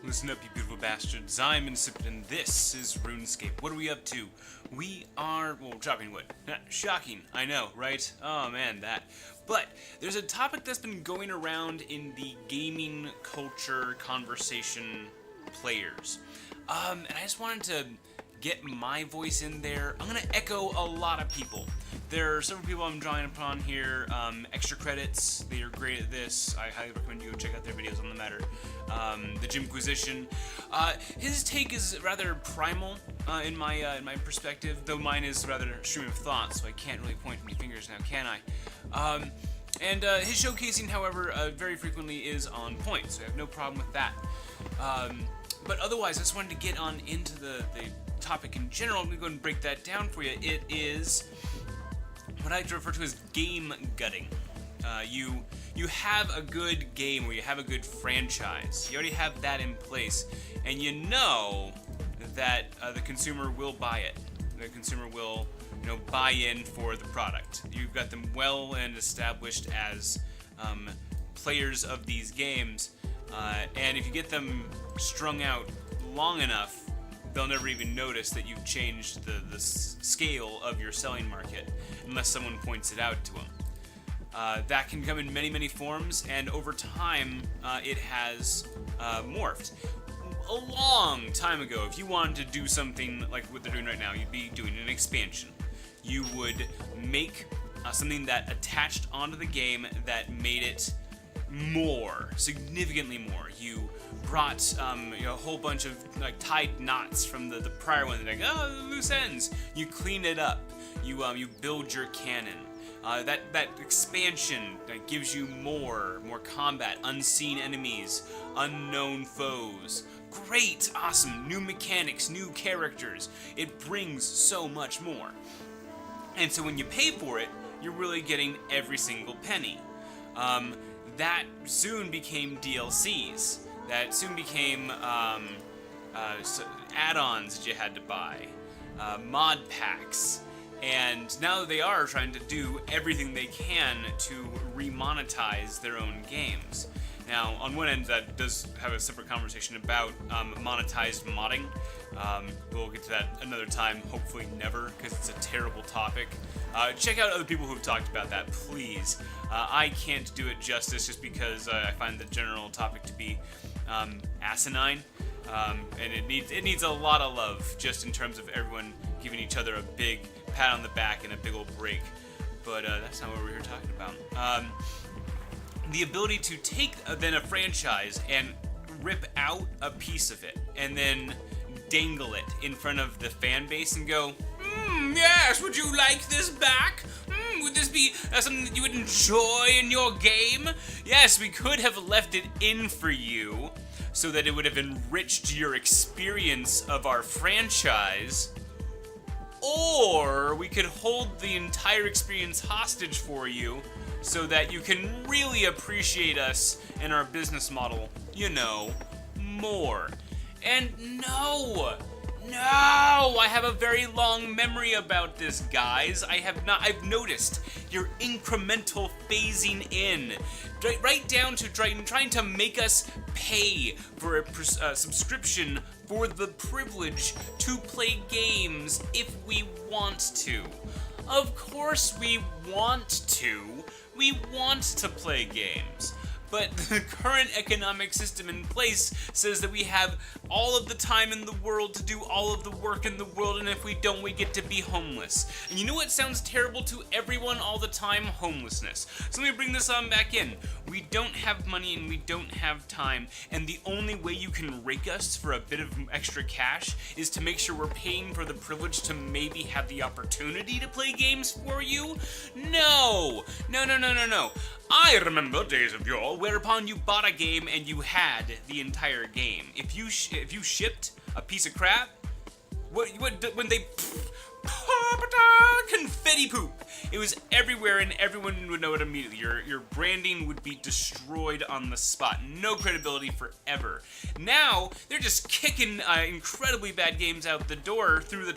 Listen up, you beautiful bastards. I'm Insipid, and this is Runescape. What are we up to? We are, well, chopping wood. Shocking, I know, right? Oh man, that. But there's a topic that's been going around in the gaming culture conversation players. And I just wanted to get my voice in there. I'm gonna echo a lot of people. There are several people I'm drawing upon here. Extra Credits, they are great at this. I highly recommend you go check out their videos on the matter. The Jimquisition. His take is rather primal in my perspective, though mine is rather stream of thought, so I can't really point any fingers now, can I? His showcasing, however, very frequently is on point, so I have no problem with that. But otherwise, I just wanted to get on into the topic in general. I'm going to go ahead and break that down for you. It is what I like to refer to as game gutting. You have a good game, or you have a good franchise. You already have that in place, and you know that the consumer will buy it. The consumer will, buy in for the product. You've got them well and established as players of these games, and if you get them strung out long enough, they'll never even notice that you've changed the scale of your selling market, unless someone points it out to them. That can come in many, many forms, and over time, it has morphed. A long time ago, if you wanted to do something like what they're doing right now, you'd be doing an expansion. You would make something that attached onto the game that made it more, significantly more. You brought a whole bunch of tied knots from the prior one. They're like, loose ends. You clean it up. You build your canon. That expansion gives you more combat, unseen enemies, unknown foes. Great, awesome, new mechanics, new characters. It brings so much more. And so when you pay for it, you're really getting every single penny. That soon became DLCs. That soon became add-ons that you had to buy, mod packs. And now they are trying to do everything they can to remonetize their own games. Now, on one end, that does have a separate conversation about monetized modding. We'll get to that another time, hopefully never, because it's a terrible topic. Check out other people who've talked about that, please. I can't do it justice just because I find the general topic to be asinine. And it needs a lot of love, just in terms of everyone giving each other a big pat on the back and a big old break. But that's not what we're here talking about. The ability to take then a franchise and rip out a piece of it and then dangle it in front of the fan base and go, yes, would you like this back? Would this be something that you would enjoy in your game? Yes, we could have left it in for you so that it would have enriched your experience of our franchise. Or we could hold the entire experience hostage for you so that you can really appreciate us and our business model, more. And no, I have a very long memory about this, guys. I've noticed your incremental phasing in, right down to trying to make us pay for a subscription for the privilege to play games if we want to. Of course we want to. We want to play games. But the current economic system in place says that we have all of the time in the world to do all of the work in the world, and if we don't, we get to be homeless. And you know what sounds terrible to everyone all the time? Homelessness. So let me bring this on back in. We don't have money and we don't have time, and the only way you can rake us for a bit of extra cash is to make sure we're paying for the privilege to maybe have the opportunity to play games for you? No. I remember days of yore whereupon you bought a game and you had the entire game. If you shipped a piece of crap, when they pop confetti poop. It was everywhere, and everyone would know it immediately. Your branding would be destroyed on the spot. No credibility forever. Now they're just kicking incredibly bad games out the door through the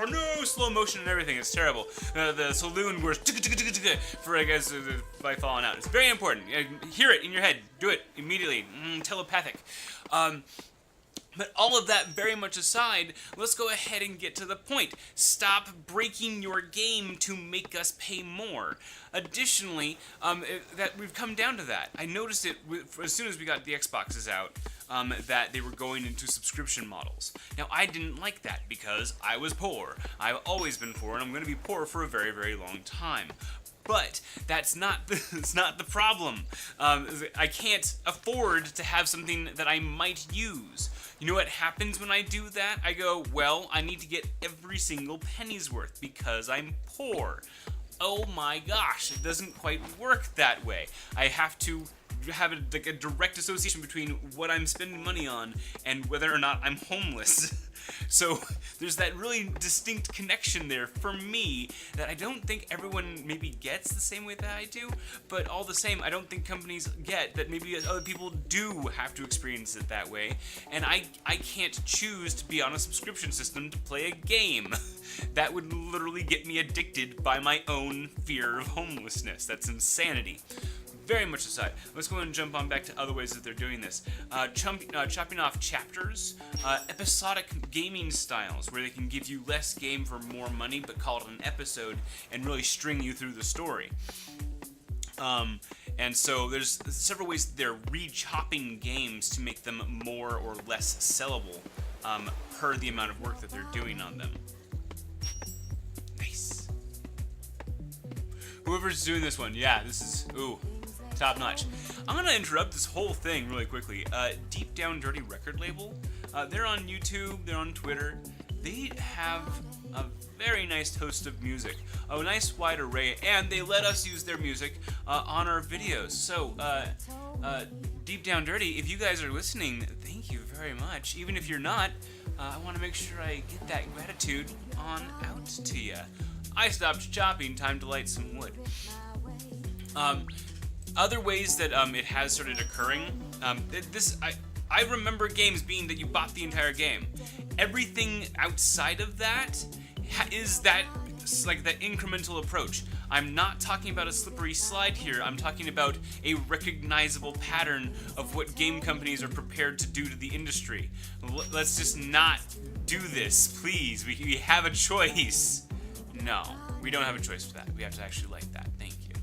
no slow motion and everything. It's terrible. The saloon where for I guess by falling out. It's very important. Hear it in your head. Do it immediately. Telepathic. But all of that very much aside, let's go ahead and get to the point. Stop breaking your game to make us pay more. Additionally, that we've come down to that. I noticed it as soon as we got the Xboxes out, that they were going into subscription models. Now, I didn't like that because I was poor. I've always been poor, and I'm going to be poor for a very, very long time. But that's not the problem. I can't afford to have something that I might use. You know what happens when I do that? I go, well, I need to get every single penny's worth because I'm poor. Oh my gosh, it doesn't quite work that way. I have to have a direct association between what I'm spending money on and whether or not I'm homeless. So there's that really distinct connection there for me that I don't think everyone maybe gets the same way that I do, but all the same, I don't think companies get that maybe other people do have to experience it that way, and I can't choose to be on a subscription system to play a game. That would literally get me addicted by my own fear of homelessness. That's insanity. Very much aside, let's go and jump on back to other ways that they're doing this. Chopping off chapters, episodic gaming styles, where they can give you less game for more money, but call it an episode and really string you through the story. And so there's several ways that they're re-chopping games to make them more or less sellable per the amount of work that they're doing on them. Nice. Whoever's doing this one, yeah, this is, ooh, top notch. I'm gonna interrupt this whole thing really quickly. Deep Down Dirty record label. They're on YouTube, they're on Twitter. They have a very nice host of music, a nice wide array, and they let us use their music on our videos. So, Deep Down Dirty, if you guys are listening, thank you very much. Even if you're not, I want to make sure I get that gratitude on out to you. I stopped chopping, time to light some wood. Other ways that it has started occurring, I remember games being that you bought the entire game. Everything outside of that is that incremental approach. I'm not talking about a slippery slide here. I'm talking about a recognizable pattern of what game companies are prepared to do to the industry. Let's just not do this, please. We have a choice. No, we don't have a choice for that. We have to actually like that. Thank you.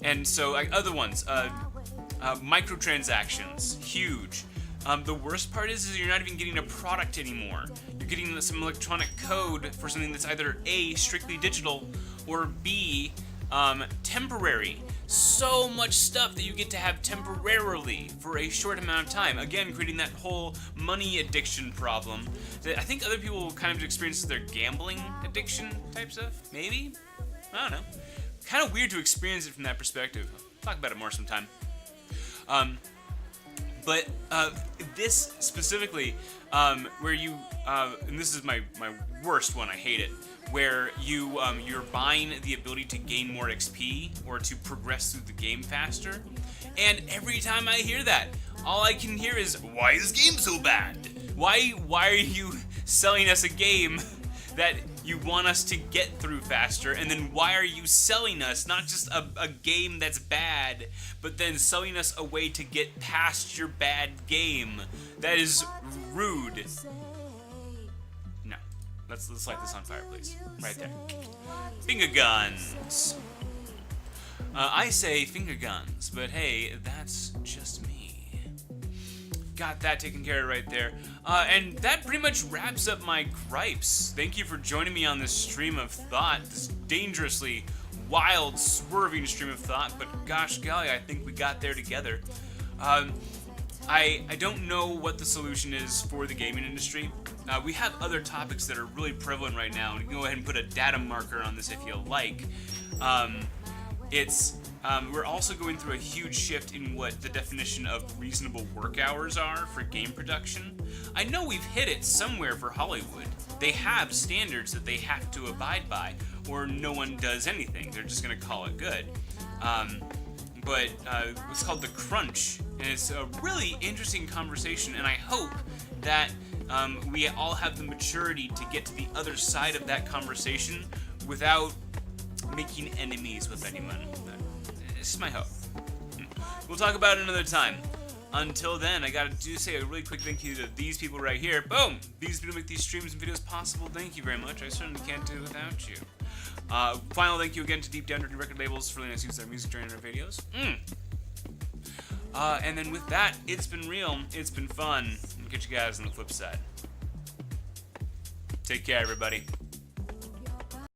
And so other ones, microtransactions, huge. The worst part is you're not even getting a product anymore. You're getting some electronic code for something that's either A, strictly digital, or B, temporary. So much stuff that you get to have temporarily for a short amount of time. Again, creating that whole money addiction problem that I think other people kind of experience their gambling addiction type stuff. Maybe? I don't know. Kind of weird to experience it from that perspective. I'll talk about it more sometime. But this specifically, where you, and this is my worst one, I hate it, where you're buying the ability to gain more XP or to progress through the game faster. And every time I hear that, all I can hear is, why is this game so bad? Why are you selling us a game that you want us to get through faster, and then why are you selling us not just a game that's bad, but then selling us a way to get past your bad game? That is rude. No. Let's light this on fire, please. Right there. Finger guns. I say finger guns, but hey, that's just me. Got that taken care of right there. And that pretty much wraps up my gripes. Thank you for joining me on this stream of thought, this dangerously wild, swerving stream of thought, but gosh golly, I think we got there together. I don't know what the solution is for the gaming industry. We have other topics that are really prevalent right now, and you can go ahead and put a data marker on this if you like. We're also going through a huge shift in what the definition of reasonable work hours are for game production. I know we've hit it somewhere for Hollywood. they have standards that they have to abide by, or no one does anything. They're just gonna call it good. But it's called the crunch, and it's a really interesting conversation, and I hope that we all have the maturity to get to the other side of that conversation without making enemies with anyone. This is my hope. We'll talk about it another time. Until then, I gotta say a really quick thank you to these people right here. Boom! These people make these streams and videos possible. Thank you very much. I certainly can't do it without you. Final thank you again to Deep Down Dirty Record Labels for letting us use their music during our videos. And then with that, it's been real. It's been fun. I'll catch you guys on the flip side. Take care, everybody.